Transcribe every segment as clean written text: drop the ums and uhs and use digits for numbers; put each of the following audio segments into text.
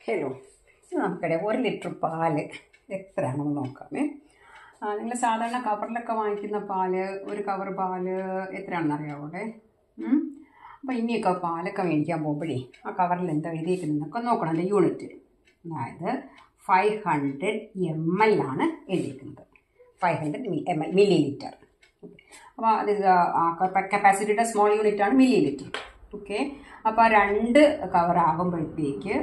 Hello, നമുക്കറിയാം 1 litre പാല് എത്രയാണെന്ന് നോക്കാമേ. നിങ്ങൾ സാധാരണ കവറിലൊക്കെ വാങ്ങിക്കുന്ന പാല്, ഒരു കവർ പാല് എത്രയാണെന്ന് അറിയാവൂടെ? അപ്പോൾ ഇനിയൊക്കെ പാലൊക്കെ മേടിക്കാൻ പോകുമ്പോഴേ ആ കവറിൽ എന്താ എഴുതിയിരിക്കുന്നതൊക്കെ നോക്കണം, അതിൻ്റെ യൂണിറ്റ്. അതായത് 500 ml ആണ് എഴുതിയിരിക്കുന്നത്. 500 ml മില്ലി ലിറ്റർ. അപ്പോൾ അത് കപ്പാസിറ്റിയുടെ സ്മോൾ യൂണിറ്റാണ് മില്ലി ലിറ്റർ. ഓക്കെ, അപ്പോൾ 2 കവർ ആകുമ്പോഴത്തേക്ക്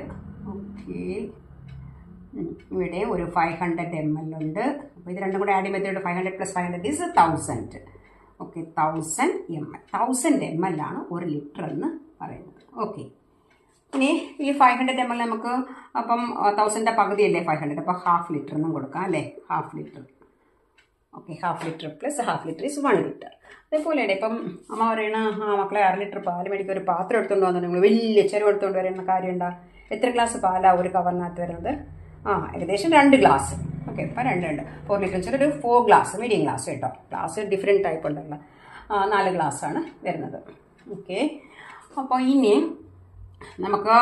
ഇവിടെ ഒരു 500 ml ഉണ്ട്. അപ്പോൾ ഇത് രണ്ടും കൂടെ ആഡ് ചെയ്യുമ്പോഴത്തേക്ക് 500 + 500 is 1000. Okay, 1000 ml. 1000 ml ആണ് 1 ലിറ്റർ എന്ന് പറയുന്നത്. ഓക്കെ, ഇനി ഈ 500 ml നമുക്ക് അപ്പം 1000ൻ്റെ പകുതിയല്ലേ 500, അപ്പോൾ ½ ലിറ്റർ എന്നും കൊടുക്കാം അല്ലേ, ½ litre. Okay, ½ litre + ½ litre is 1 litre. അതേപോലെയാണ് ഇപ്പം അമ്മ പറയണ മക്കളെ 1/2 ലിറ്റർ പാല് മേടിക്കുക, ഒരു പാത്രം എടുത്തുകൊണ്ട് വന്നാൽ നിങ്ങൾ വലിയ ചെരുവ് എടുത്തുകൊണ്ട് വരുന്ന കാര്യമുണ്ടോ? എത്ര ഗ്ലാസ് പാലാണ് ഒരു കവറിനകത്ത് വരുന്നത്? ഏകദേശം 2 ഗ്ലാസ്. ഓക്കെ, ഇപ്പം 2 4 ലിറ്റർ വെച്ചാൽ ഒരു 4 ഗ്ലാസ്, മീഡിയം ഗ്ലാസ് കേട്ടോ. ഗ്ലാസ് ഡിഫറെൻറ്റ് ടൈപ്പ് ഉണ്ടല്ലോ. 4 ഗ്ലാസ്സാണ് വരുന്നത്. ഓക്കെ, അപ്പോൾ ഇനി നമുക്ക്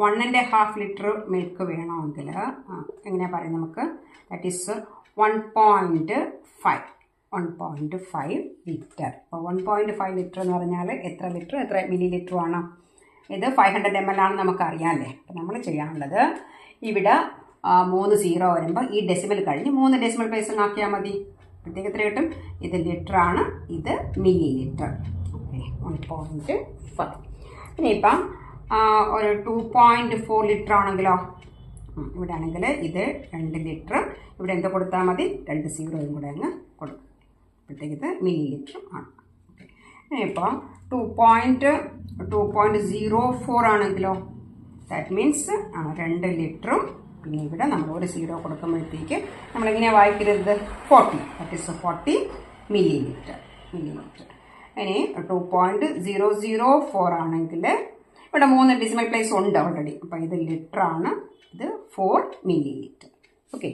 1.5 ലിറ്റർ മിൽക്ക് വേണമെങ്കിൽ എങ്ങനെയാണ് പറയുന്നത്? നമുക്ക് ദാറ്റ് ഈസ് 1.5 ലിറ്റർ. അപ്പോൾ 1.5 ലിറ്റർ എന്ന് പറഞ്ഞാൽ എത്ര ലിറ്റർ, എത്ര മില്ലി ലിറ്റർ ആണ്? ഇത് 500 ml ആണെന്ന് നമുക്കറിയാമല്ലേ. അപ്പം നമ്മൾ ചെയ്യാനുള്ളത് ഇവിടെ 3 0 വരുമ്പോൾ ഈ ഡെസിമൽ കഴിഞ്ഞ് 3 ഡെസിമൽ പ്ലേസ് ആക്കിയാൽ മതി. അപ്പോഴത്തേക്ക് എത്ര കിട്ടും? ഇത് ലിറ്ററാണ്, ഇത് മില്ലി ലിറ്റർ. ഓക്കെ, 1.5. ഇനിയിപ്പം ഒരു 2.4 ലിറ്റർ ആണെങ്കിലോ, ഇവിടെ ആണെങ്കിൽ ഇത് 2 ലിറ്റർ. ഇവിടെ എന്ത് കൊടുത്താൽ മതി? 2 0 കൂടെ അങ്ങ് കൊടുക്കും. അപ്പോഴത്തേക്ക് ഇത് മില്ലി ലിറ്റർ ആണ്. ഓക്കെ, ഇനിയിപ്പം 2.04 ആണെങ്കിലോ, ദാറ്റ് മീൻസ് 2 ലിറ്ററും പിന്നെ ഇവിടെ നമ്മൾ ഒരു 0 കൊടുക്കുമ്പോഴത്തേക്ക് നമ്മളെങ്ങനെയാണ് വായിക്കരുത്? 40, ദാറ്റ് ഈസ് 40 മില്ലി ലിറ്റർ. ഇനി 2.004 ആണെങ്കിൽ ഇവിടെ 3 ഡെസിമൽ പ്ലേസ് ഉണ്ട് ഓൾറെഡി. അപ്പോൾ ഇത് ലിറ്ററാണ്, ഇത് 4 മില്ലി ലിറ്റർ. ഓക്കെ.